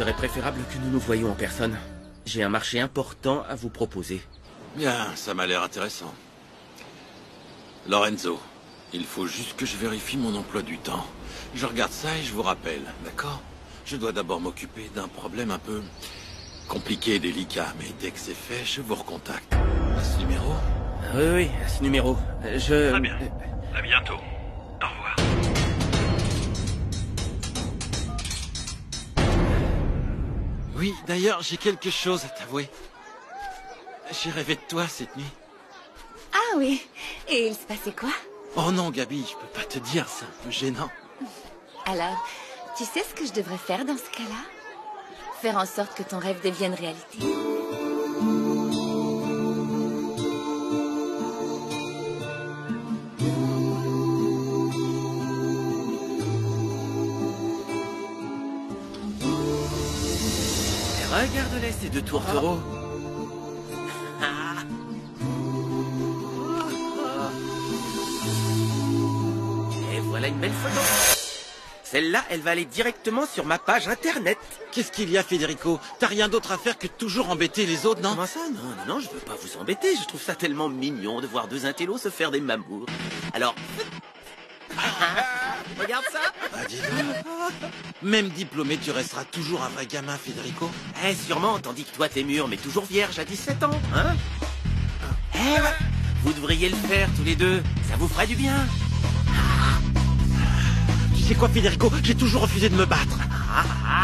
serait préférable que nous nous voyions en personne. J'ai un marché important à vous proposer. Bien, ça m'a l'air intéressant. Lorenzo, il faut juste que je vérifie mon emploi du temps. Je regarde ça et je vous rappelle, d'accord? Je dois d'abord m'occuper d'un problème un peu compliqué et délicat, mais dès que c'est fait, je vous recontacte. À ce numéro? Oui, oui, à ce numéro. Très bien. À bientôt. Au revoir. Oui, d'ailleurs, j'ai quelque chose à t'avouer. J'ai rêvé de toi cette nuit. Ah oui. Et il se passait quoi? Oh non, Gabi, je peux pas te dire, c'est un peu gênant. Alors, tu sais ce que je devrais faire dans ce cas-là? Faire en sorte que ton rêve devienne réalité. Regarde-les, ces deux tourtereaux. Et voilà une belle photo. Celle-là, elle va aller directement sur ma page internet. Qu'est-ce qu'il y a, Federico? T'as rien d'autre à faire que de toujours embêter les autres, non? Comment ça? Non, non, non, je veux pas vous embêter. Je trouve ça tellement mignon de voir deux intellos se faire des mamours. Alors... regarde ça. Ah, dis donc. Même diplômé, tu resteras toujours un vrai gamin, Federico. Eh, sûrement, tandis que toi t'es mûr, mais toujours vierge à 17 ans, hein? Eh, vous devriez le faire tous les deux. Ça vous ferait du bien. Tu sais quoi, Federico? J'ai toujours refusé de me battre.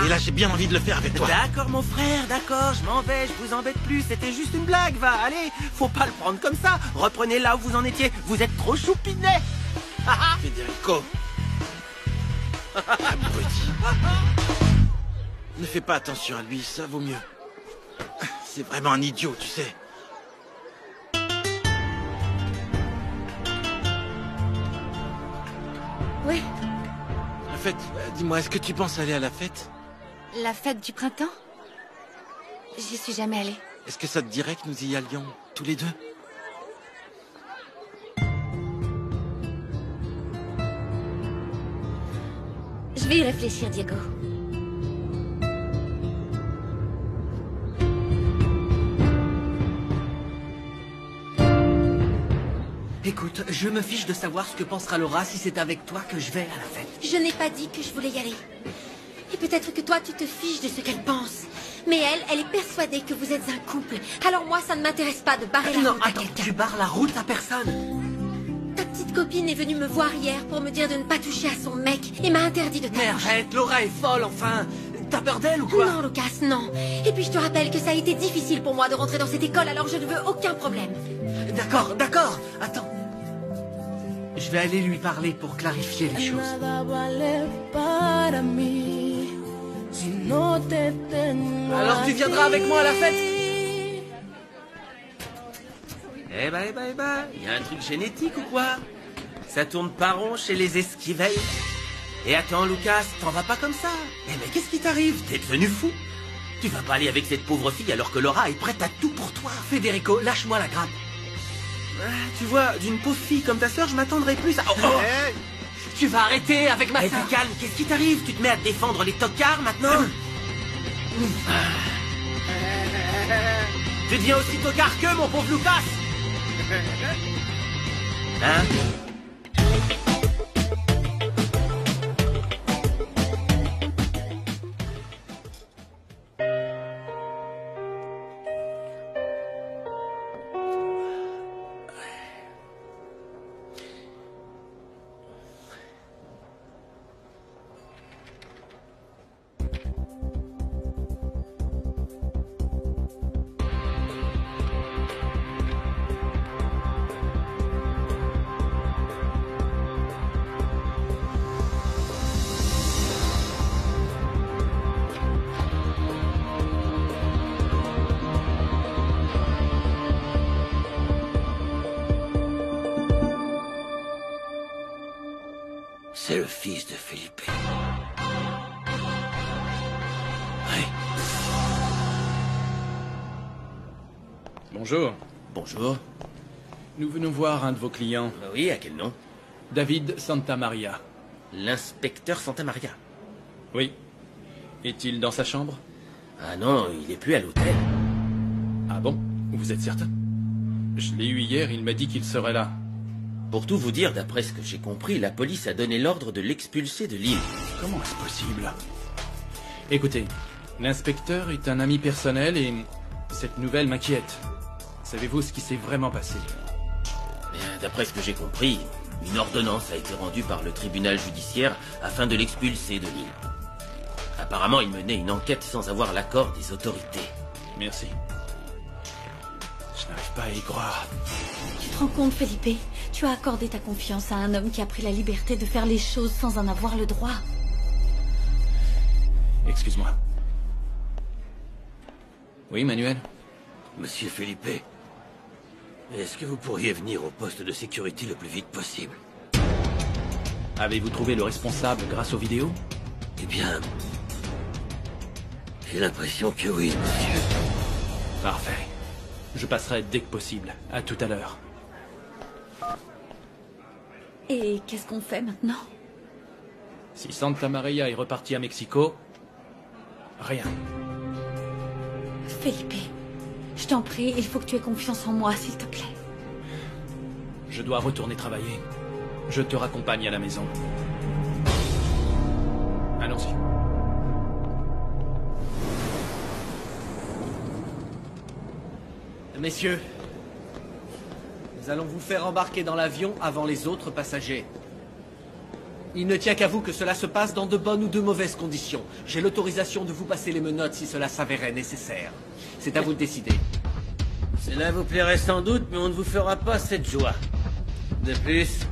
Et là, j'ai bien envie de le faire avec toi. D'accord, mon frère, d'accord, je m'en vais, je vous embête plus, c'était juste une blague, va, allez, faut pas le prendre comme ça, reprenez là où vous en étiez, vous êtes trop choupinet. Federico. Abruti. Ne fais pas attention à lui, ça vaut mieux. C'est vraiment un idiot, tu sais. Oui, En fait, dis-moi, est-ce que tu penses aller à la fête? la fête du printemps? J'y suis jamais allée. Est-ce que ça te dirait que nous y allions, tous les deux? Je vais y réfléchir, Diego. Écoute, je me fiche de savoir ce que pensera Laura si c'est avec toi que je vais à la fête. Je n'ai pas dit que je voulais y aller. Et peut-être que toi, tu te fiches de ce qu'elle pense. Mais elle est persuadée que vous êtes un couple. Alors moi, ça ne m'intéresse pas de barrer la Non, route à attends, quelqu'un. tu barres la route à personne. Ta petite copine est venue me voir hier pour me dire de ne pas toucher à son mec et m'a interdit de Mais t'approcher. arrête, Laura est folle, enfin. T'as peur d'elle ou quoi? Non, Lucas, non. Et puis je te rappelle que ça a été difficile pour moi de rentrer dans cette école, alors je ne veux aucun problème. D'accord, d'accord, attends. Je vais aller lui parler pour clarifier les choses. Alors tu viendras avec moi à la fête? Eh ben, il y a un truc génétique ou quoi? Ça tourne pas rond chez les esquivelles. Et attends, Lucas, t'en vas pas comme ça. Eh mais qu'est-ce qui t'arrive? T'es devenu fou? Tu vas pas aller avec cette pauvre fille alors que Laura est prête à tout pour toi. Federico, lâche-moi la grappe. Ah, tu vois, d'une pauvre fille comme ta sœur, je m'attendrais plus à... Oh, oh. Hey, Tu vas arrêter avec ma sœur. Calme, qu'est-ce qui t'arrive? Tu te mets à défendre les tocards maintenant? Tu deviens aussi tocard qu'eux, mon pauvre Lucas. Hein? C'est le fils de Felipe. Oui. Bonjour. Bonjour. Nous venons voir un de vos clients, Oui, à quel nom? David Santamaria. L'inspecteur Santa Maria. Oui. Est-il dans sa chambre? Ah non, il est plus à l'hôtel. Ah bon? Vous êtes certain? Je l'ai eu hier, il m'a dit qu'il serait là. Pour tout vous dire, d'après ce que j'ai compris, la police a donné l'ordre de l'expulser de l'île. Comment est-ce possible? Écoutez, l'inspecteur est un ami personnel et cette nouvelle m'inquiète. Savez-vous ce qui s'est vraiment passé? Bien, d'après ce que j'ai compris, une ordonnance a été rendue par le tribunal judiciaire afin de l'expulser de l'île. Apparemment, il menait une enquête sans avoir l'accord des autorités. Merci. Je n'arrive pas à y croire. Tu te rends compte, Felipe? Tu as accordé ta confiance à un homme qui a pris la liberté de faire les choses sans en avoir le droit. Excuse-moi. Oui, Manuel? Monsieur Felipe, est-ce que vous pourriez venir au poste de sécurité le plus vite possible? Avez-vous trouvé le responsable grâce aux vidéos? Eh bien, j'ai l'impression que oui, monsieur. Parfait. Je passerai dès que possible. À tout à l'heure. Et qu'est-ce qu'on fait maintenant? Si Santa Maria est reparti à Mexico, rien. Felipe, je t'en prie, il faut que tu aies confiance en moi, s'il te plaît. Je dois retourner travailler. Je te raccompagne à la maison. Allons-y. Messieurs, nous allons vous faire embarquer dans l'avion avant les autres passagers. Il ne tient qu'à vous que cela se passe dans de bonnes ou de mauvaises conditions. J'ai l'autorisation de vous passer les menottes si cela s'avérait nécessaire. C'est à vous de décider. Cela vous plairait sans doute, mais on ne vous fera pas cette joie. De plus,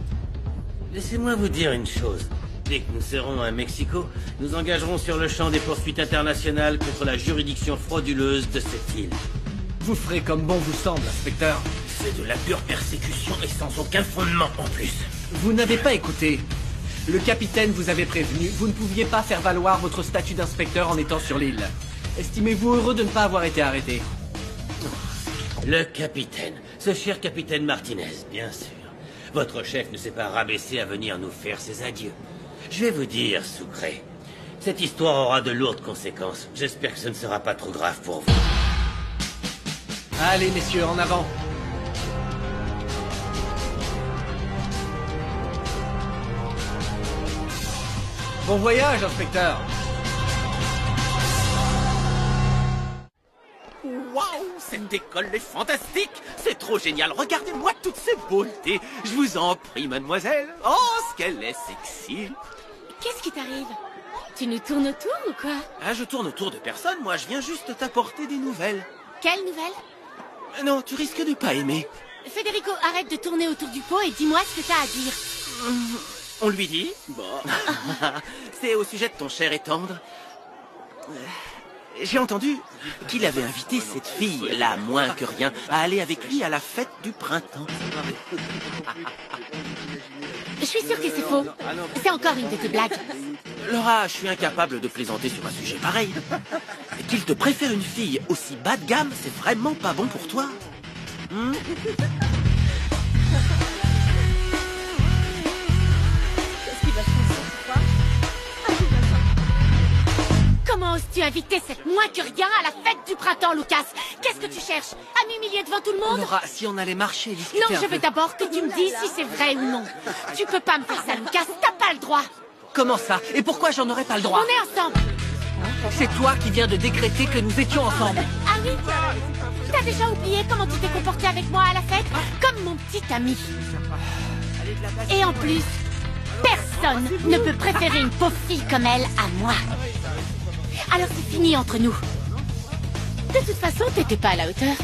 laissez-moi vous dire une chose. Dès que nous serons à Mexico, nous engagerons sur le champ des poursuites internationales contre la juridiction frauduleuse de cette île. Vous ferez comme bon vous semble, inspecteur. C'est de la pure persécution et sans aucun fondement en plus. Vous n'avez pas écouté. Le capitaine vous avait prévenu, vous ne pouviez pas faire valoir votre statut d'inspecteur en étant sur l'île. Estimez-vous heureux de ne pas avoir été arrêté? Le capitaine, ce cher capitaine Martinez, bien sûr. Votre chef ne s'est pas rabaissé à venir nous faire ses adieux. Je vais vous dire, Sucre, cette histoire aura de lourdes conséquences. J'espère que ce ne sera pas trop grave pour vous. Allez, messieurs, en avant. Bon voyage, inspecteur. Waouh, cette école est fantastique. C'est trop génial. Regardez-moi toutes ces beautés. Je vous en prie, mademoiselle. Oh, ce qu'elle est sexy. Qu'est-ce qui t'arrive? Tu nous tournes autour ou quoi? Ah, je tourne autour de personne. Moi, je viens juste t'apporter des nouvelles. Quelle nouvelle? Non, tu risques de pas aimer. Federico, arrête de tourner autour du pot et dis-moi ce que t'as à dire. On lui dit? Bon. C'est au sujet de ton cher et tendre. J'ai entendu qu'il avait invité cette fille, là, moins que rien, à aller avec lui à la fête du printemps. Je suis sûre que c'est faux. C'est encore une de tes blagues. Laura, je suis incapable de plaisanter sur un sujet pareil. Et qu'il te préfère une fille aussi bas de gamme, c'est vraiment pas bon pour toi. Comment oses-tu inviter cette moins que rien à la fête du printemps, Lucas? Qu'est-ce que tu cherches? À m'humilier devant tout le monde? Laura, si on allait marcher et discuter Non, un je peu. veux d'abord que tu me dises si c'est vrai ou non. Tu peux pas me faire ça, Lucas. T'as pas le droit. Comment ça? Et pourquoi j'en aurais pas le droit? On est ensemble. C'est toi qui viens de décréter que nous étions ensemble. Ah oui? T'as déjà oublié comment tu t'es comporté avec moi à la fête? Comme mon petit ami. Et en plus, personne ne peut préférer une pauvre fille comme elle à moi. Alors c'est fini entre nous. De toute façon, t'étais pas à la hauteur.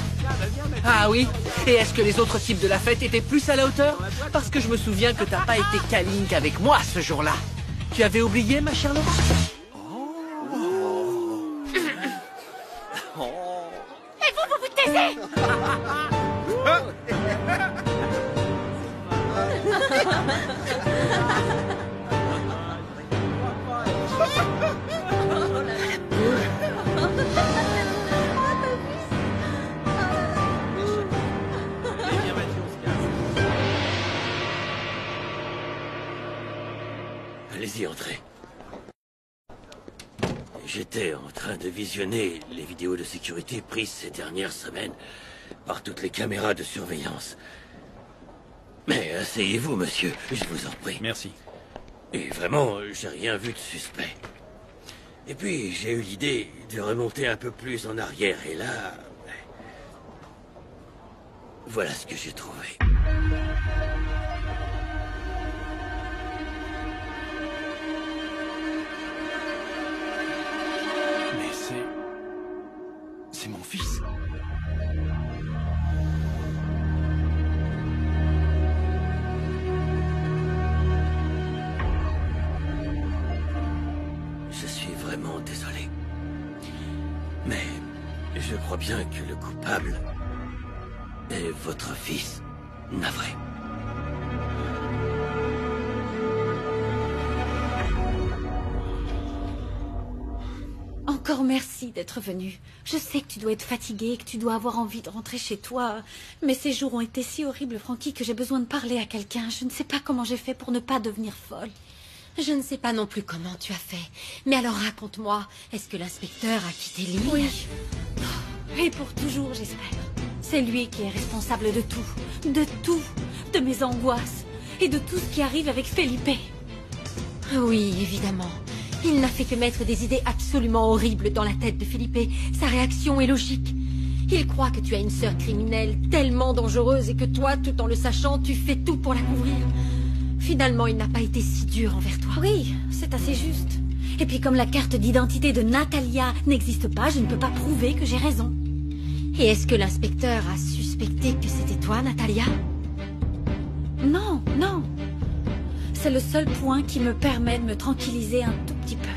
Ah oui? Et est-ce que les autres types de la fête étaient plus à la hauteur? Parce que je me souviens que t'as pas été câline qu'avec moi ce jour-là. Tu avais oublié, ma chère Laura? Et vous vous taisez? Allez-y, entrez. J'étais en train de visionner les vidéos de sécurité prises ces dernières semaines par toutes les caméras de surveillance. Mais asseyez-vous, monsieur, je vous en prie. Merci. Et vraiment, j'ai rien vu de suspect. Et puis, j'ai eu l'idée de remonter un peu plus en arrière, et là... voilà ce que j'ai trouvé. Mais c'est mon fils. Je suis vraiment désolé. Mais je crois bien que le coupable est votre fils, navré. Encore merci d'être venu. Je sais que tu dois être fatigué, que tu dois avoir envie de rentrer chez toi. Mais ces jours ont été si horribles, Frankie, que j'ai besoin de parler à quelqu'un. Je ne sais pas comment j'ai fait pour ne pas devenir folle. Je ne sais pas non plus comment tu as fait. Mais alors raconte-moi, est-ce que l'inspecteur a quitté l'île? Oui. Et pour toujours, j'espère. C'est lui qui est responsable de tout. De tout. De mes angoisses. Et de tout ce qui arrive avec Felipe. Oui, évidemment. Il n'a fait que mettre des idées absolument horribles dans la tête de Felipe. Sa réaction est logique. Il croit que tu as une sœur criminelle tellement dangereuse et que toi, tout en le sachant, tu fais tout pour la couvrir. Finalement, il n'a pas été si dur envers toi. Oui, c'est assez juste. Et puis comme la carte d'identité de Natalia n'existe pas, je ne peux pas prouver que j'ai raison. Et est-ce que l'inspecteur a suspecté que c'était toi, Natalia? Non, non. C'est le seul point qui me permet de me tranquilliser un tout petit peu.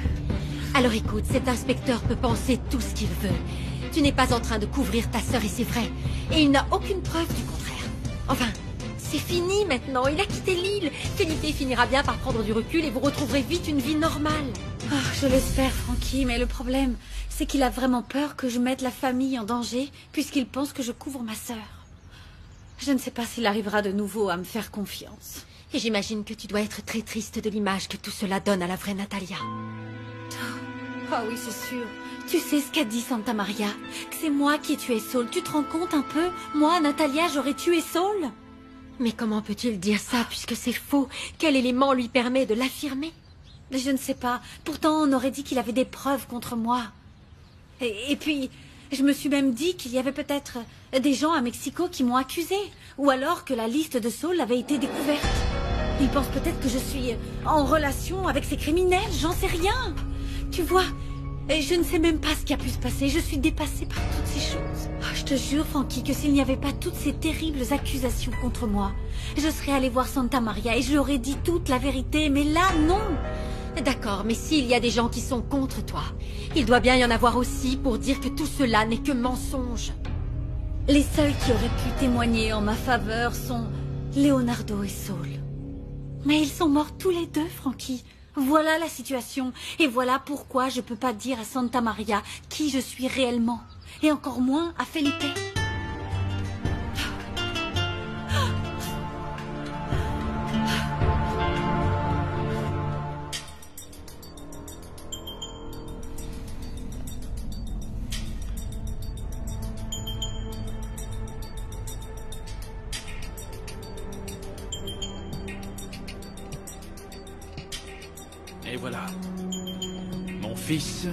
Alors écoute, cet inspecteur peut penser tout ce qu'il veut. Tu n'es pas en train de couvrir ta sœur et c'est vrai. Et il n'a aucune preuve du contraire. Enfin, c'est fini maintenant, il a quitté l'île. Felipe finira bien par prendre du recul et vous retrouverez vite une vie normale. Oh, je l'espère, Frankie, mais le problème, c'est qu'il a vraiment peur que je mette la famille en danger, puisqu'il pense que je couvre ma sœur. Je ne sais pas s'il arrivera de nouveau à me faire confiance. Et j'imagine que tu dois être très triste de l'image que tout cela donne à la vraie Natalia. Ah oui, c'est sûr. Tu sais ce qu'a dit Santa Maria? Que c'est moi qui ai tué Saul. Tu te rends compte un peu? Moi, Natalia, j'aurais tué Saul? Mais comment peut-il dire ça puisque c'est faux? Quel élément lui permet de l'affirmer? Je ne sais pas. Pourtant, on aurait dit qu'il avait des preuves contre moi. Et puis, je me suis même dit qu'il y avait peut-être des gens à Mexico qui m'ont accusé. Ou alors que la liste de Saul avait été découverte. Ils pensent peut-être que je suis en relation avec ces criminels. J'en sais rien. Tu vois, je ne sais même pas ce qui a pu se passer. Je suis dépassée par toutes ces choses. Oh, je te jure, Frankie, que s'il n'y avait pas toutes ces terribles accusations contre moi, je serais allée voir Santa Maria et je lui aurais dit toute la vérité. Mais là, non. D'accord, mais s'il y a des gens qui sont contre toi, il doit bien y en avoir aussi pour dire que tout cela n'est que mensonge. Les seuls qui auraient pu témoigner en ma faveur sont Leonardo et Saul. Mais ils sont morts tous les deux, Frankie. Voilà la situation. Et voilà pourquoi je peux pas dire à Santa Maria qui je suis réellement. Et encore moins à Felipe. Et voilà. Mon fils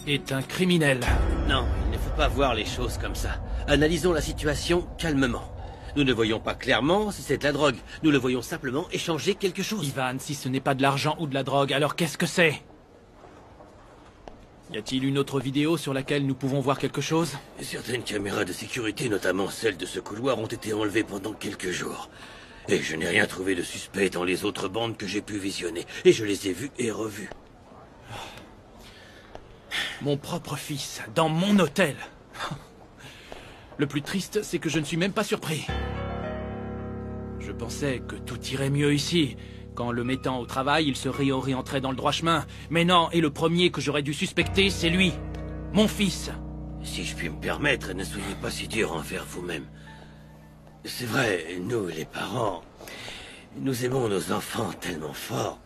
est un criminel. Non, il ne faut pas voir les choses comme ça. Analysons la situation calmement. Nous ne voyons pas clairement si c'est de la drogue. Nous le voyons simplement échanger quelque chose. Ivan, si ce n'est pas de l'argent ou de la drogue, alors qu'est-ce que c'est? Y a-t-il une autre vidéo sur laquelle nous pouvons voir quelque chose? Certaines caméras de sécurité, notamment celles de ce couloir, ont été enlevées pendant quelques jours. Et je n'ai rien trouvé de suspect dans les autres bandes que j'ai pu visionner. Et je les ai vues et revues. Mon propre fils, dans mon hôtel. Le plus triste, c'est que je ne suis même pas surpris. Je pensais que tout irait mieux ici. Qu'en le mettant au travail, il se réorienterait dans le droit chemin. Mais non, et le premier que j'aurais dû suspecter, c'est lui. Mon fils. Si je puis me permettre, ne soyez pas si dur envers vous-même. C'est vrai, nous, les parents, nous aimons nos enfants tellement fort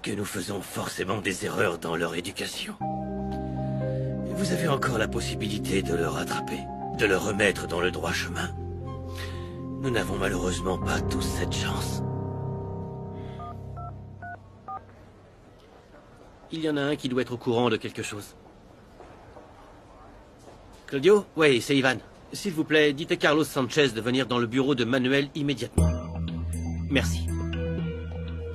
que nous faisons forcément des erreurs dans leur éducation. Vous avez encore la possibilité de le rattraper, de le remettre dans le droit chemin. Nous n'avons malheureusement pas tous cette chance. Il y en a un qui doit être au courant de quelque chose. Claudio? Oui, c'est Ivan. S'il vous plaît, dites à Carlos Sanchez de venir dans le bureau de Manuel immédiatement. Merci.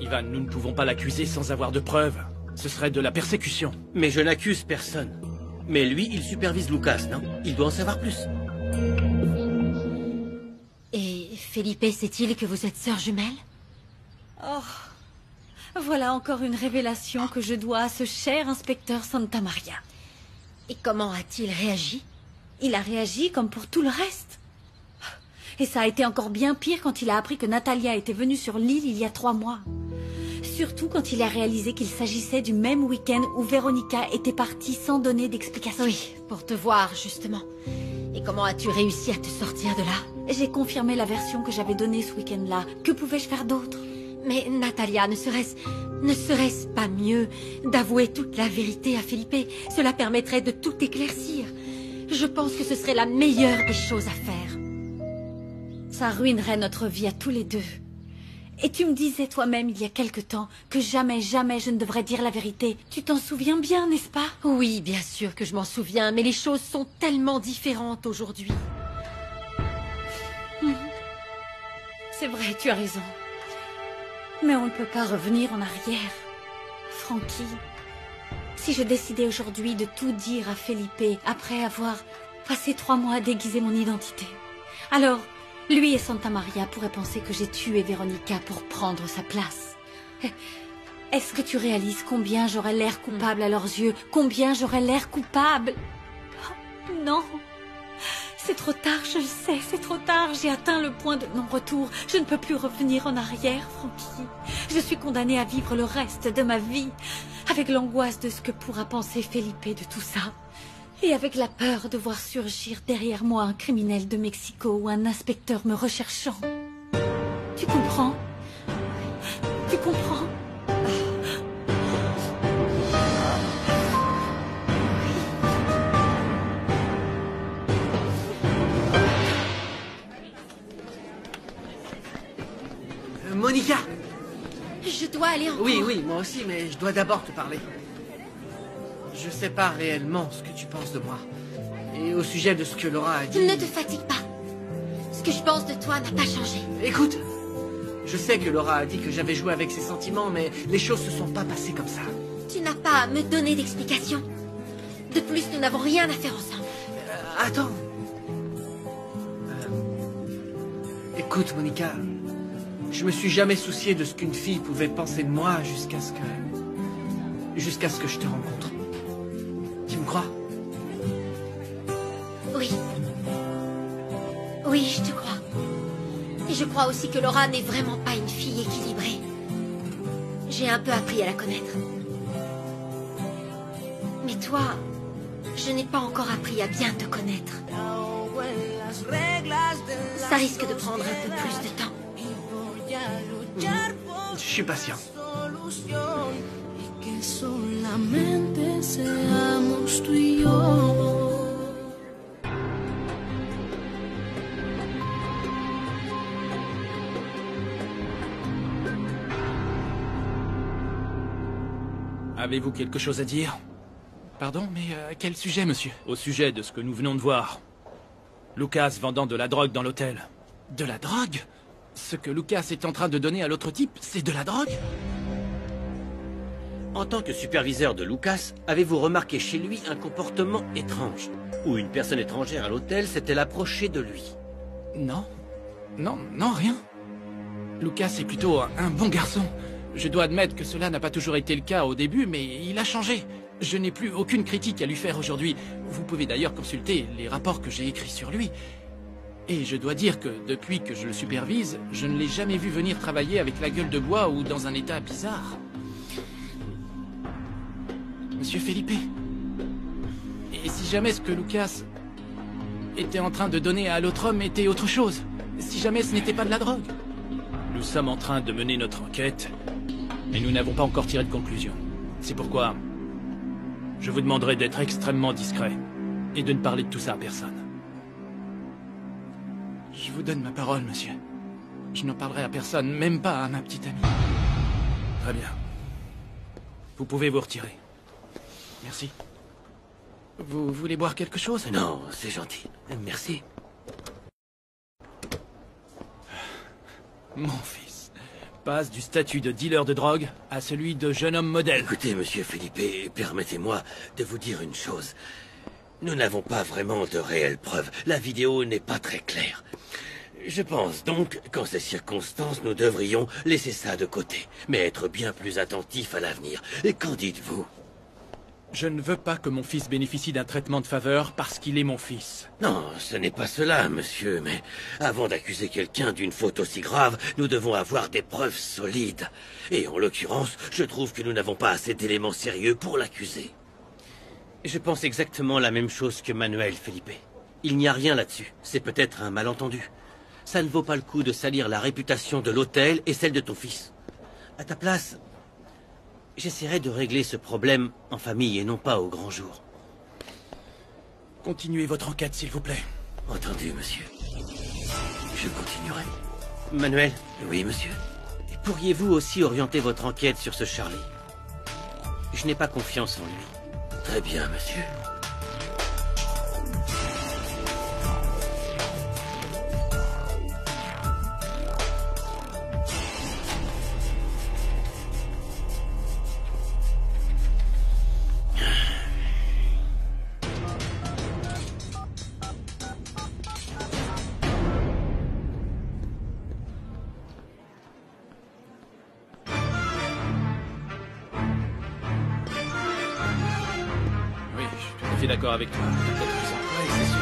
Ivan, nous ne pouvons pas l'accuser sans avoir de preuves. Ce serait de la persécution. Mais je n'accuse personne. Mais lui, il supervise Lucas, non? Il doit en savoir plus. Et Felipe sait-il que vous êtes sœurs jumelles? Oh, voilà encore une révélation que je dois à ce cher inspecteur Santa Maria. Et comment a-t-il réagi? Il a réagi comme pour tout le reste. Et ça a été encore bien pire quand il a appris que Natalia était venue sur l'île il y a 3 mois. Surtout quand il a réalisé qu'il s'agissait du même week-end où Véronica était partie sans donner d'explication. Oui, pour te voir, justement. Et comment as-tu réussi à te sortir de là? J'ai confirmé la version que j'avais donnée ce week-end-là. Que pouvais-je faire d'autre? Mais Natalia, ne serait-ce pas mieux d'avouer toute la vérité à Felipe? Cela permettrait de tout éclaircir. Je pense que ce serait la meilleure des choses à faire. Ça ruinerait notre vie à tous les deux. Et tu me disais toi-même il y a quelque temps que jamais, jamais je ne devrais dire la vérité. Tu t'en souviens bien, n'est-ce pas? Oui, bien sûr que je m'en souviens, mais les choses sont tellement différentes aujourd'hui. C'est vrai, tu as raison. Mais on ne peut pas revenir en arrière. Frankie, si je décidais aujourd'hui de tout dire à Felipe après avoir passé 3 mois à déguiser mon identité, alors lui et Santa Maria pourraient penser que j'ai tué Véronica pour prendre sa place. Est-ce que tu réalises combien j'aurais l'air coupable à leurs yeux? Combien j'aurais l'air coupable? Oh, non. C'est trop tard, je le sais, c'est trop tard. J'ai atteint le point de non-retour. Je ne peux plus revenir en arrière, Frankie. Je suis condamnée à vivre le reste de ma vie avec l'angoisse de ce que pourra penser Felipe de tout ça. Et avec la peur de voir surgir derrière moi un criminel de Mexico ou un inspecteur me recherchant. Tu comprends? Tu comprends? Monica! Je dois aller en cours. Oui, moi aussi, mais je dois d'abord te parler. Je sais pas réellement ce que tu penses de moi. Et au sujet de ce que Laura a dit... Ne te fatigue pas. Ce que je pense de toi n'a pas changé. Écoute, je sais que Laura a dit que j'avais joué avec ses sentiments, mais les choses se sont pas passées comme ça. Tu n'as pas à me donner d'explications. De plus, nous n'avons rien à faire ensemble. Attends. Écoute, Monica, je me suis jamais soucié de ce qu'une fille pouvait penser de moi jusqu'à ce que je te rencontre. Tu me crois? Oui. Oui, je te crois. Et je crois aussi que Laura n'est vraiment pas une fille équilibrée. J'ai un peu appris à la connaître. Mais toi, je n'ai pas encore appris à bien te connaître. Ça risque de prendre un peu plus de temps. Je suis patient. Avez-vous quelque chose à dire? Pardon, mais à quel sujet, monsieur? Au sujet de ce que nous venons de voir. Lucas vendant de la drogue dans l'hôtel. De la drogue? Ce que Lucas est en train de donner à l'autre type, c'est de la drogue? En tant que superviseur de Lucas, avez-vous remarqué chez lui un comportement étrange? Où une personne étrangère à l'hôtel s'est-elle approchée de lui? Non. Non, rien. Lucas est plutôt un bon garçon. Je dois admettre que cela n'a pas toujours été le cas au début, mais il a changé. Je n'ai plus aucune critique à lui faire aujourd'hui. Vous pouvez d'ailleurs consulter les rapports que j'ai écrits sur lui. Et je dois dire que depuis que je le supervise, je ne l'ai jamais vu venir travailler avec la gueule de bois ou dans un état bizarre. Monsieur Felipe, et si jamais ce que Lucas était en train de donner à l'autre homme était autre chose? Si jamais ce n'était pas de la drogue? Nous sommes en train de mener notre enquête, mais nous n'avons pas encore tiré de conclusion. C'est pourquoi Je vous demanderai d'être extrêmement discret et de ne parler de tout ça à personne. Je vous donne ma parole, monsieur. Je n'en parlerai à personne, même pas à ma petite amie. Très bien. Vous pouvez vous retirer. Merci. Vous voulez boire quelque chose? Non, c'est gentil. Merci. Mon fils passe du statut de dealer de drogue à celui de jeune homme modèle. Écoutez, monsieur Felipe, permettez-moi de vous dire une chose. Nous n'avons pas vraiment de réelles preuves. La vidéo n'est pas très claire. Je pense donc qu'en ces circonstances, nous devrions laisser ça de côté, mais être bien plus attentifs à l'avenir. Et qu'en dites-vous? Je ne veux pas que mon fils bénéficie d'un traitement de faveur parce qu'il est mon fils. Non, ce n'est pas cela, monsieur, mais avant d'accuser quelqu'un d'une faute aussi grave, nous devons avoir des preuves solides. Et en l'occurrence, je trouve que nous n'avons pas assez d'éléments sérieux pour l'accuser. Je pense exactement la même chose que Manuel, Felipe. Il n'y a rien là-dessus. C'est peut-être un malentendu. Ça ne vaut pas le coup de salir la réputation de l'hôtel et celle de ton fils. À ta place, j'essaierai de régler ce problème en famille et non pas au grand jour. Continuez votre enquête, s'il vous plaît. Entendu, monsieur. Je continuerai. Manuel? Oui, monsieur. Pourriez-vous aussi orienter votre enquête sur ce Charlie? Je n'ai pas confiance en lui. Très bien, monsieur. Je suis d'accord avec toi. Oui, c'est sûr.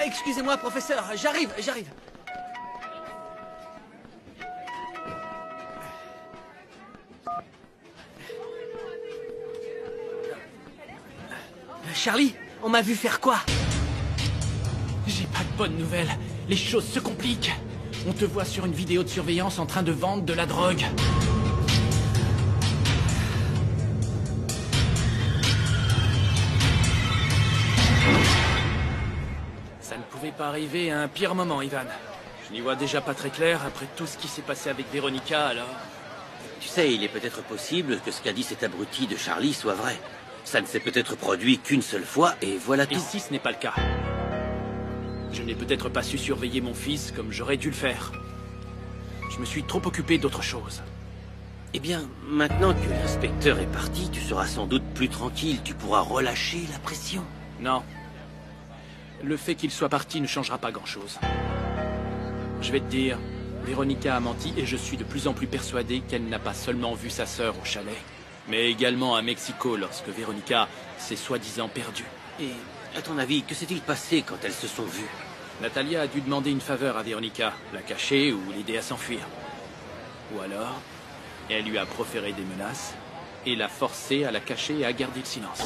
Excusez-moi, professeur, j'arrive. Charlie, on m'a vu faire quoi? J'ai pas de bonnes nouvelles. Les choses se compliquent. On te voit sur une vidéo de surveillance en train de vendre de la drogue. Ça ne pouvait pas arriver à un pire moment, Ivan. Je n'y vois déjà pas très clair après tout ce qui s'est passé avec Véronica, alors... Tu sais, il est peut-être possible que ce qu'a dit cet abruti de Charlie soit vrai. Ça ne s'est peut-être produit qu'une seule fois, et voilà tout. Et si ce n'est pas le cas? Je n'ai peut-être pas su surveiller mon fils comme j'aurais dû le faire. Je me suis trop occupé d'autre chose. Eh bien, maintenant que l'inspecteur est parti, tu seras sans doute plus tranquille. Tu pourras relâcher la pression. Non. Le fait qu'il soit parti ne changera pas grand-chose. Je vais te dire, Véronica a menti et je suis de plus en plus persuadé qu'elle n'a pas seulement vu sa sœur au chalet, mais également à Mexico lorsque Véronica s'est soi-disant perdue. Et, à ton avis, que s'est-il passé quand elles se sont vues? Natalia a dû demander une faveur à Véronica, la cacher ou l'aider à s'enfuir. Ou alors, elle lui a proféré des menaces et l'a forcée à la cacher et à garder le silence.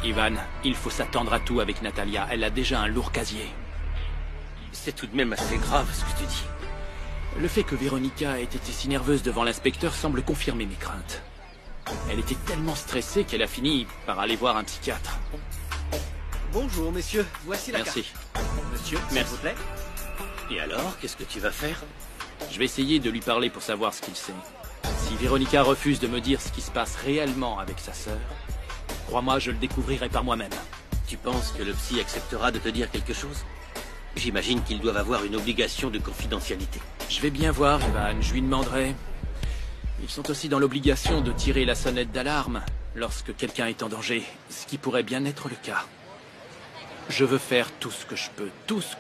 Ivan, il faut s'attendre à tout avec Natalia. Elle a déjà un lourd casier. C'est tout de même assez grave ce que tu dis. Le fait que Véronica ait été si nerveuse devant l'inspecteur semble confirmer mes craintes. Elle était tellement stressée qu'elle a fini par aller voir un psychiatre. Bonjour, messieurs. Voici la Merci. carte. Monsieur, s'il vous plaît. Et alors, qu'est-ce que tu vas faire? Je vais essayer de lui parler pour savoir ce qu'il sait. Si Véronica refuse de me dire ce qui se passe réellement avec sa sœur, crois-moi, je le découvrirai par moi-même. Tu penses que le psy acceptera de te dire quelque chose? J'imagine qu'ils doivent avoir une obligation de confidentialité. Je vais bien voir, Ivan. Je lui demanderai. Ils sont aussi dans l'obligation de tirer la sonnette d'alarme lorsque quelqu'un est en danger, ce qui pourrait bien être le cas. Je veux faire tout ce que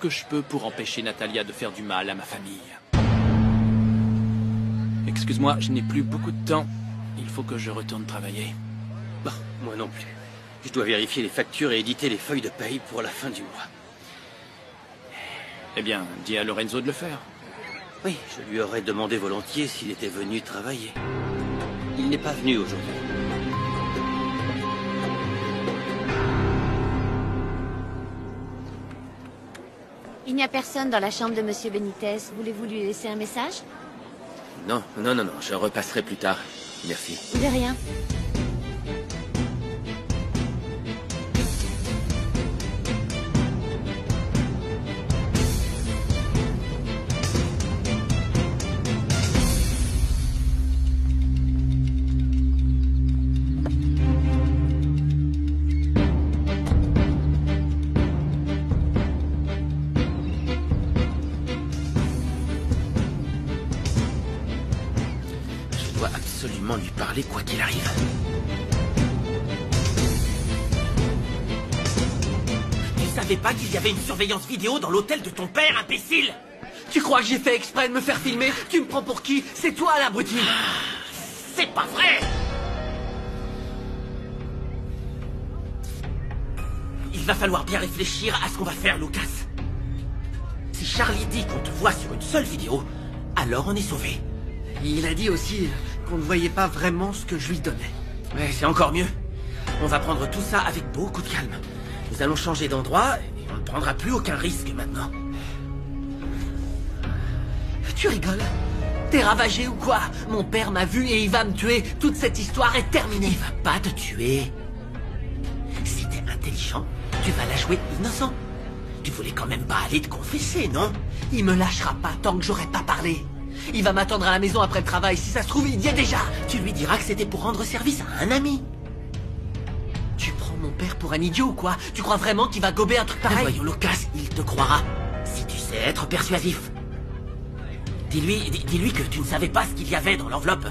je peux pour empêcher Natalia de faire du mal à ma famille. Excuse-moi, je n'ai plus beaucoup de temps. Il faut que je retourne travailler. Bon, moi non plus. Je dois vérifier les factures et éditer les feuilles de paye pour la fin du mois. Eh bien, dis à Lorenzo de le faire. Oui, je lui aurais demandé volontiers s'il était venu travailler. Il n'est pas venu aujourd'hui. Il n'y a personne dans la chambre de Monsieur Benitez. Voulez-vous lui laisser un message? Non, non, non, non, je repasserai plus tard. Merci. De rien. Je dois absolument lui parler quoi qu'il arrive. Tu savais pas qu'il y avait une surveillance vidéo dans l'hôtel de ton père, imbécile? Tu crois que j'ai fait exprès de me faire filmer? Tu me prends pour qui? C'est toi, l'abruti! C'est pas vrai! Il va falloir bien réfléchir à ce qu'on va faire, Lucas. Si Charlie dit qu'on te voit sur une seule vidéo, alors on est sauvé. Il a dit aussi qu'on ne voyait pas vraiment ce que je lui donnais. Ouais, c'est encore mieux. On va prendre tout ça avec beaucoup de calme. Nous allons changer d'endroit et on ne prendra plus aucun risque maintenant. Tu rigoles? T'es ravagé ou quoi? Mon père m'a vu et il va me tuer. Toute cette histoire est terminée. Il va pas te tuer. Si t'es intelligent, tu vas la jouer innocent. Tu voulais quand même pas aller te confesser, non? Il me lâchera pas tant que j'aurai pas parlé. Il va m'attendre à la maison après le travail. Si ça se trouve, il y est déjà. Tu lui diras que c'était pour rendre service à un ami. Tu prends mon père pour un idiot ou quoi? Tu crois vraiment qu'il va gober un truc pareil? Voyons, Lucas, il te croira. Si tu sais être persuasif. Dis-lui que tu ne savais pas ce qu'il y avait dans l'enveloppe.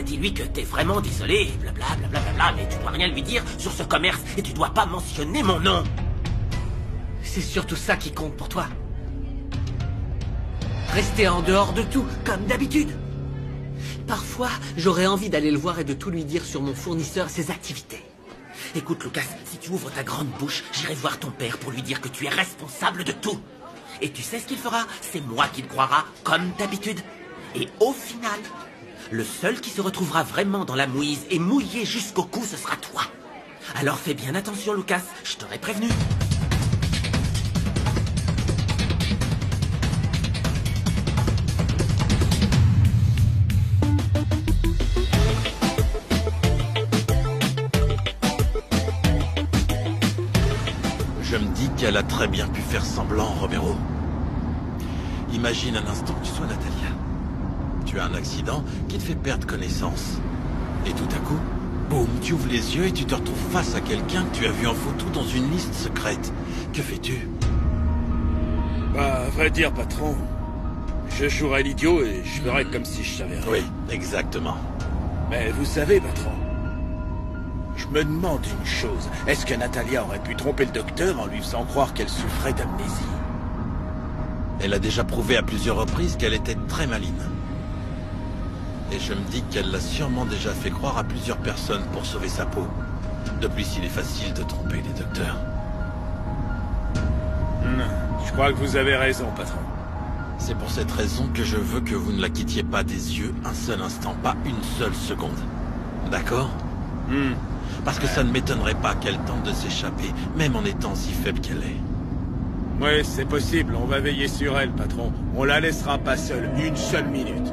Dis-lui que t'es vraiment désolé, blablabla, blablabla, mais tu dois rien lui dire sur ce commerce et tu dois pas mentionner mon nom. C'est surtout ça qui compte pour toi. Rester en dehors de tout, comme d'habitude. Parfois, j'aurais envie d'aller le voir et de tout lui dire sur mon fournisseur, ses activités. Écoute, Lucas, si tu ouvres ta grande bouche, j'irai voir ton père pour lui dire que tu es responsable de tout. Et tu sais ce qu'il fera? C'est moi qui le croira, comme d'habitude. Et au final, le seul qui se retrouvera vraiment dans la mouise et mouillé jusqu'au cou, ce sera toi. Alors fais bien attention, Lucas, je t'aurais prévenu. Je me dis qu'elle a très bien pu faire semblant, Romero. Imagine un instant que tu sois Natalia. Tu as un accident qui te fait perdre connaissance. Et tout à coup, boum, tu ouvres les yeux et tu te retrouves face à quelqu'un que tu as vu en photo dans une liste secrète. Que fais-tu? Bah, à vrai dire, patron, je jouerais l'idiot et je ferais comme si je savais rien. Oui, exactement. Mais vous savez, patron, je me demande une chose. Est-ce que Natalia aurait pu tromper le docteur en lui faisant croire qu'elle souffrait d'amnésie? Elle a déjà prouvé à plusieurs reprises qu'elle était très maligne. Et je me dis qu'elle l'a sûrement déjà fait croire à plusieurs personnes pour sauver sa peau. De plus, il est facile de tromper les docteurs. Je crois que vous avez raison, patron. C'est pour cette raison que je veux que vous ne la quittiez pas des yeux un seul instant, pas une seule seconde. D'accord? Parce que ça ne m'étonnerait pas qu'elle tente de s'échapper, même en étant si faible qu'elle est. Oui, c'est possible. On va veiller sur elle, patron. On la laissera pas seule, une seule minute.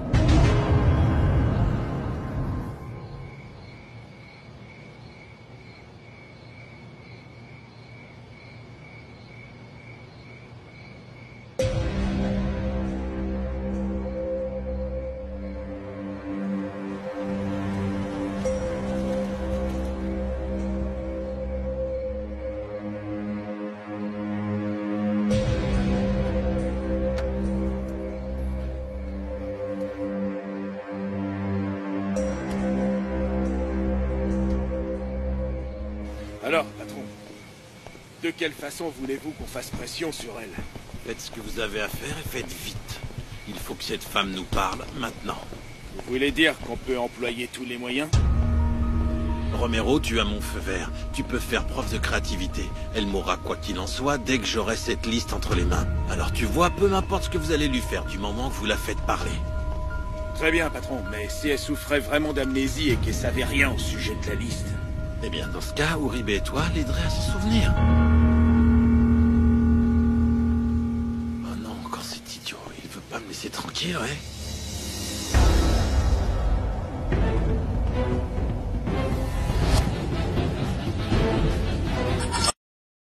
Alors, patron, de quelle façon voulez-vous qu'on fasse pression sur elle? Faites ce que vous avez à faire et faites vite. Il faut que cette femme nous parle maintenant. Vous voulez dire qu'on peut employer tous les moyens? Romero, tu as mon feu vert. Tu peux faire preuve de créativité. Elle mourra quoi qu'il en soit dès que j'aurai cette liste entre les mains. Alors tu vois, peu m'importe ce que vous allez lui faire du moment que vous la faites parler. Très bien, patron, mais si elle souffrait vraiment d'amnésie et qu'elle savait rien au sujet de la liste? Eh bien, dans ce cas, Uribe et toi l'aideraient à se souvenir. Oh non, encore cet idiot. Il veut pas me laisser tranquille, ouais.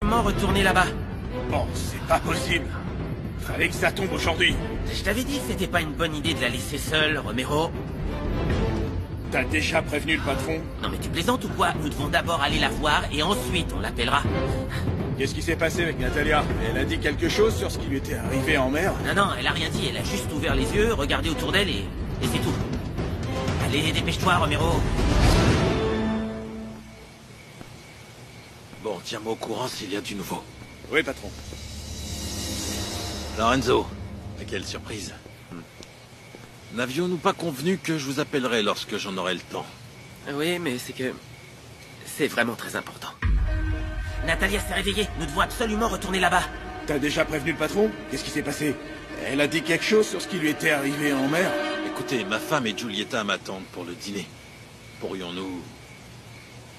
Comment retourner là-bas? Bon, c'est pas possible. Fallait que ça tombe aujourd'hui. Je t'avais dit que c'était pas une bonne idée de la laisser seule, Romero. T'as déjà prévenu le patron? Non mais tu plaisantes ou quoi? Nous devons d'abord aller la voir et ensuite on l'appellera. Qu'est-ce qui s'est passé avec Natalia? Elle a dit quelque chose sur ce qui lui était arrivé en mer? Non, elle a rien dit, elle a juste ouvert les yeux, regardé autour d'elle et c'est tout. Allez, dépêche-toi, Romero. Bon, tiens-moi au courant s'il y a du nouveau. Oui, patron. Lorenzo, quelle surprise. N'avions-nous pas convenu que je vous appellerai lorsque j'en aurai le temps? Oui, mais c'est que... c'est vraiment très important. Natalia s'est réveillée, nous devons absolument retourner là-bas. T'as déjà prévenu le patron? Qu'est-ce qui s'est passé? Elle a dit quelque chose sur ce qui lui était arrivé en mer? Écoutez, ma femme et Giulietta m'attendent pour le dîner. Pourrions-nous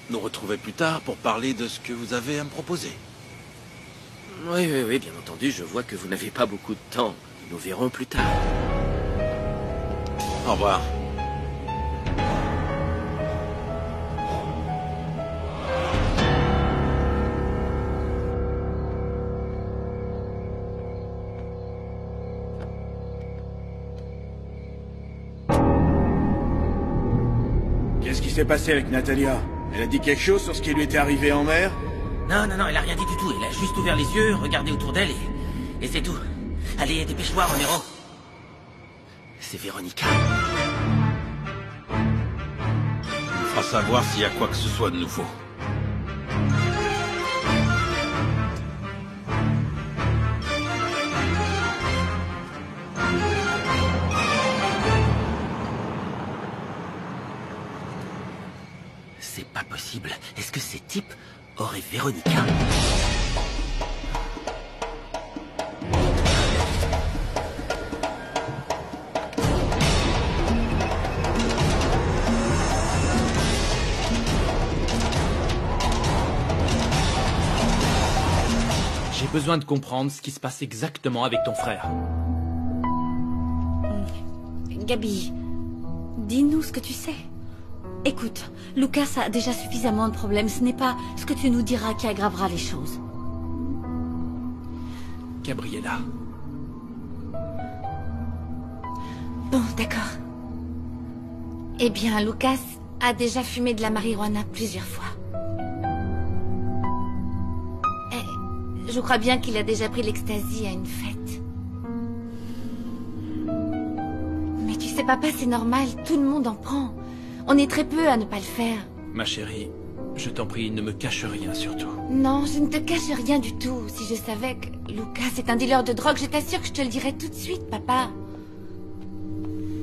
nous retrouver plus tard pour parler de ce que vous avez à me proposer? Oui, bien entendu, je vois que vous n'avez pas beaucoup de temps. Nous verrons plus tard. Au revoir. Qu'est-ce qui s'est passé avec Natalia? Elle a dit quelque chose sur ce qui lui était arrivé en mer? Non, elle a rien dit du tout. Elle a juste ouvert les yeux, regardé autour d'elle et c'est tout. Allez, dépêche-toi, Romero. C'est Véronica. Il me fera savoir s'il y a quoi que ce soit de nouveau. C'est pas possible. Est-ce que ces types auraient Véronica? J'ai besoin de comprendre ce qui se passe exactement avec ton frère. Gabi, dis-nous ce que tu sais. Écoute, Lucas a déjà suffisamment de problèmes. Ce n'est pas ce que tu nous diras qui aggravera les choses. Gabriella. Bon, d'accord. Eh bien, Lucas a déjà fumé de la marijuana plusieurs fois. Et je crois bien qu'il a déjà pris l'ecstasy à une fête. Mais tu sais, papa, c'est normal, tout le monde en prend. On est très peu à ne pas le faire. Ma chérie, je t'en prie, ne me cache rien surtout. Non, je ne te cache rien du tout. Si je savais que Lucas est un dealer de drogue, je t'assure que je te le dirais tout de suite, papa.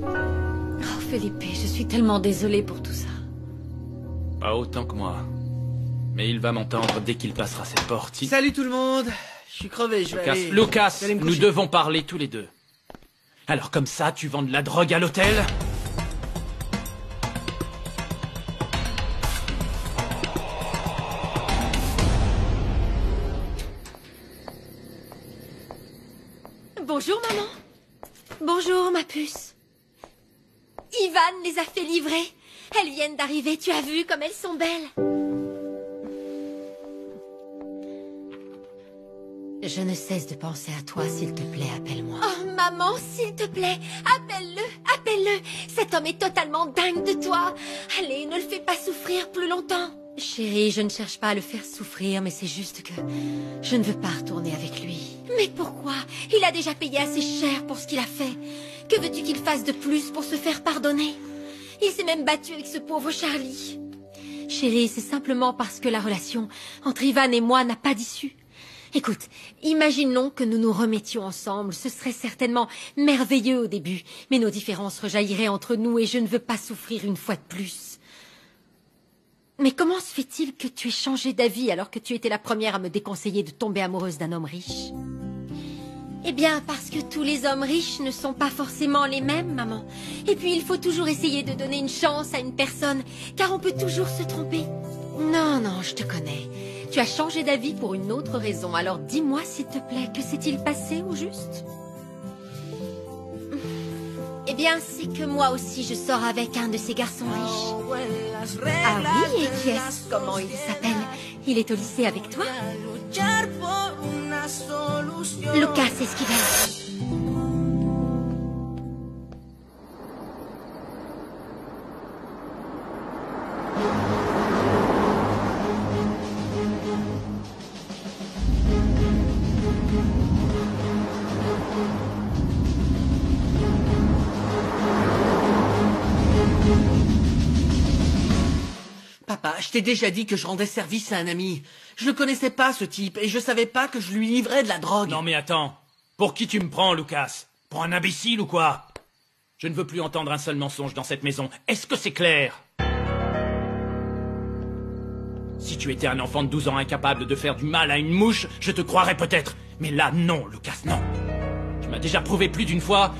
Oh, Felipe, je suis tellement désolée pour tout ça. Pas autant que moi. Mais il va m'entendre dès qu'il passera cette porte. Salut tout le monde. Je suis crevé, je vais aller... Lucas, je vais aller me nous coucher. devons parler tous les deux. Alors comme ça, tu vends de la drogue à l'hôtel? Bonjour, maman. Bonjour, ma puce. Ivan les a fait livrer. Elles viennent d'arriver. Tu as vu comme elles sont belles. Je ne cesse de penser à toi. S'il te plaît, appelle-moi. Oh, maman, s'il te plaît, appelle-le, appelle-le. Cet homme est totalement dingue de toi. Allez, ne le fais pas souffrir plus longtemps. Chérie, je ne cherche pas à le faire souffrir, mais c'est juste que je ne veux pas retourner avec lui. Mais pourquoi? Il a déjà payé assez cher pour ce qu'il a fait. Que veux-tu qu'il fasse de plus pour se faire pardonner? Il s'est même battu avec ce pauvre Charlie. Chérie, c'est simplement parce que la relation entre Ivan et moi n'a pas d'issue. Écoute, imaginons que nous nous remettions ensemble. Ce serait certainement merveilleux au début, mais nos différences rejailliraient entre nous et je ne veux pas souffrir une fois de plus. Mais comment se fait-il que tu aies changé d'avis alors que tu étais la première à me déconseiller de tomber amoureuse d'un homme riche? Eh bien, parce que tous les hommes riches ne sont pas forcément les mêmes, maman. Et puis, il faut toujours essayer de donner une chance à une personne, car on peut toujours se tromper. Non, je te connais. Tu as changé d'avis pour une autre raison, alors dis-moi, s'il te plaît, que s'est-il passé au juste? Eh bien, c'est que moi aussi je sors avec un de ces garçons riches. Ah oui, et qui est-ce? Comment il s'appelle? Il est au lycée avec toi? Lucas Esquivel. Papa, je t'ai déjà dit que je rendais service à un ami. Je ne connaissais pas ce type et je savais pas que je lui livrais de la drogue. Non mais attends, pour qui tu me prends, Lucas? Pour un imbécile ou quoi? Je ne veux plus entendre un seul mensonge dans cette maison. Est-ce que c'est clair? Si tu étais un enfant de 12 ans incapable de faire du mal à une mouche, je te croirais peut-être. Mais là, non, Lucas, non. Tu m'as déjà prouvé plus d'une fois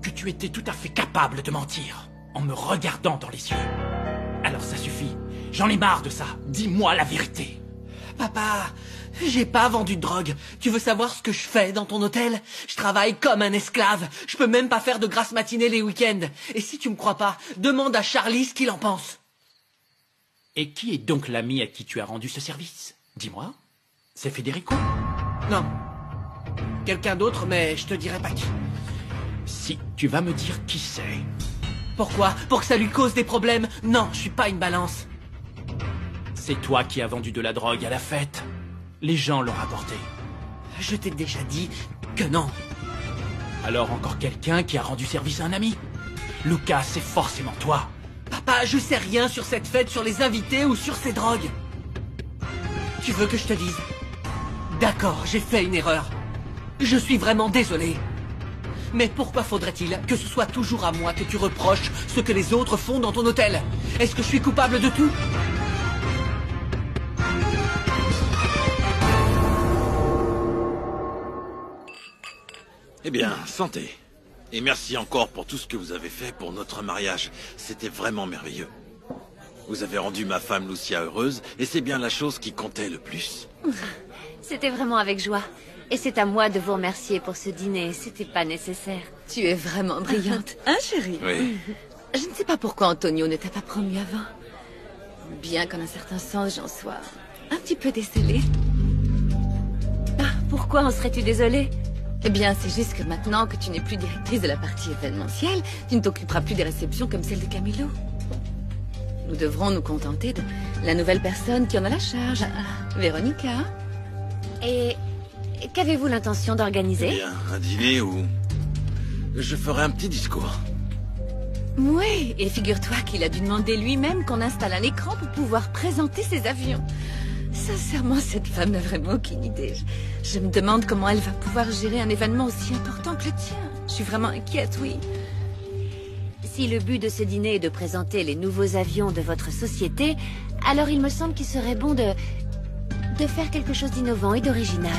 que tu étais tout à fait capable de mentir en me regardant dans les yeux. Alors ça suffit. J'en ai marre de ça. Dis-moi la vérité. Papa, j'ai pas vendu de drogue. Tu veux savoir ce que je fais dans ton hôtel? Je travaille comme un esclave. Je peux même pas faire de grasses matinées les week-ends. Et si tu me crois pas, demande à Charlie ce qu'il en pense. Et qui est donc l'ami à qui tu as rendu ce service? Dis-moi. C'est Federico? Non. Quelqu'un d'autre, mais je te dirai pas qui. Si tu vas me dire qui c'est. Pourquoi? Pour que ça lui cause des problèmes? Non, je suis pas une balance. C'est toi qui as vendu de la drogue à la fête. Les gens l'ont rapporté. Je t'ai déjà dit que non. Alors encore quelqu'un qui a rendu service à un ami? Lucas, c'est forcément toi. Papa, je sais rien sur cette fête, sur les invités ou sur ces drogues. Tu veux que je te dise? D'accord, j'ai fait une erreur. Je suis vraiment désolé. Mais pourquoi faudrait-il que ce soit toujours à moi que tu reproches ce que les autres font dans ton hôtel? Est-ce que je suis coupable de tout? Eh bien, santé. Et merci encore pour tout ce que vous avez fait pour notre mariage. C'était vraiment merveilleux. Vous avez rendu ma femme Lucia heureuse, et c'est bien la chose qui comptait le plus. C'était vraiment avec joie. Et c'est à moi de vous remercier pour ce dîner. C'était pas nécessaire. Tu es vraiment brillante, hein chérie? Oui. Je ne sais pas pourquoi Antonio ne t'a pas promu avant. Bien qu'en un certain sens, j'en sois un petit peu désolée. Ah, pourquoi en serais-tu désolée? Eh bien, c'est juste que maintenant que tu n'es plus directrice de la partie événementielle, tu ne t'occuperas plus des réceptions comme celle de Camilo. Nous devrons nous contenter de la nouvelle personne qui en a la charge, Véronica. Et qu'avez-vous l'intention d'organiser? Eh bien, un dîner où je ferai un petit discours. Oui, et figure-toi qu'il a dû demander lui-même qu'on installe un écran pour pouvoir présenter ses avions. Sincèrement, cette femme n'a vraiment aucune idée. Je me demande comment elle va pouvoir gérer un événement aussi important que le tien. Je suis vraiment inquiète, oui. Si le but de ce dîner est de présenter les nouveaux avions de votre société, alors il me semble qu'il serait bon de faire quelque chose d'innovant et d'original.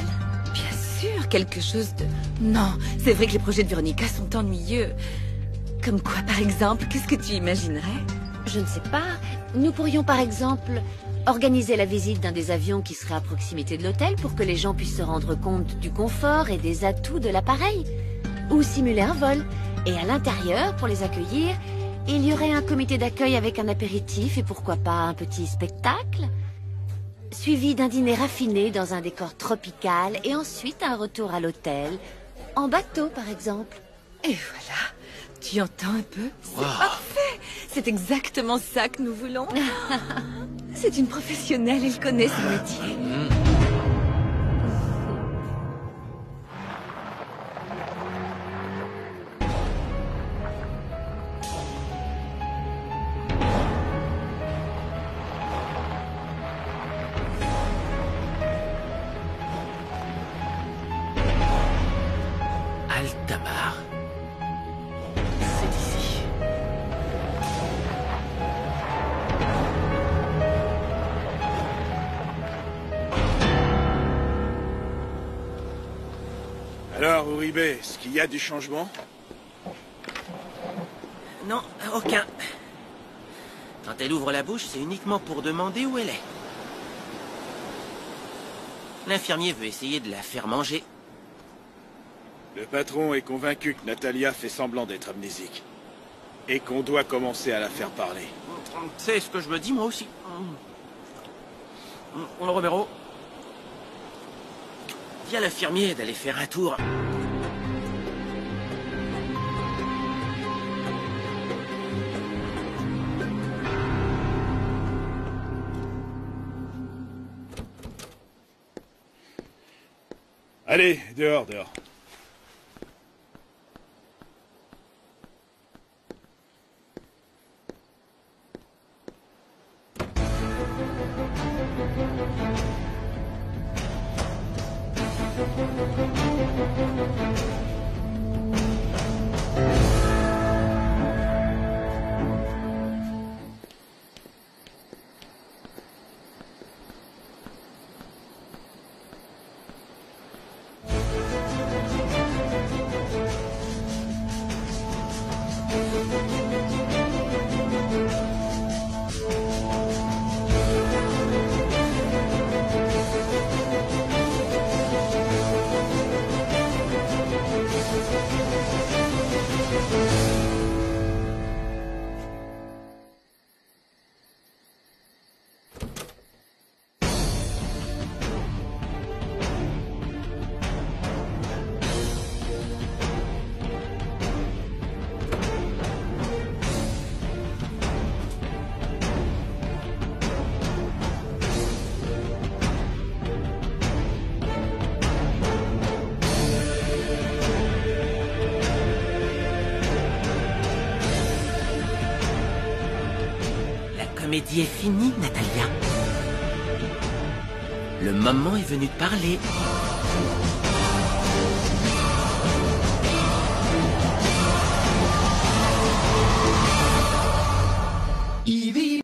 Bien sûr, quelque chose de... Non, c'est vrai que les projets de Véronica sont ennuyeux. Comme quoi, par exemple? Qu'est-ce que tu imaginerais? Je ne sais pas. Nous pourrions, par exemple, organiser la visite d'un des avions qui serait à proximité de l'hôtel pour que les gens puissent se rendre compte du confort et des atouts de l'appareil. Ou simuler un vol. Et à l'intérieur, pour les accueillir, il y aurait un comité d'accueil avec un apéritif et pourquoi pas un petit spectacle, suivi d'un dîner raffiné dans un décor tropical et ensuite un retour à l'hôtel, en bateau par exemple. Et voilà, tu entends un peu? C'est parfait. C'est exactement ça que nous voulons. C'est une professionnelle, elle connaît son métier. Altamar. C'est ici. Alors, Uribe, est-ce qu'il y a du changement? Non, aucun. Quand elle ouvre la bouche, c'est uniquement pour demander où elle est. L'infirmier veut essayer de la faire manger. Le patron est convaincu que Natalia fait semblant d'être amnésique. Et qu'on doit commencer à la faire parler. C'est ce que je me dis, moi aussi. Romero. Dis à l'infirmier d'aller faire un tour. Allez, dehors, dehors. La comédie est finie, Natalia. Le moment est venu de parler. Evie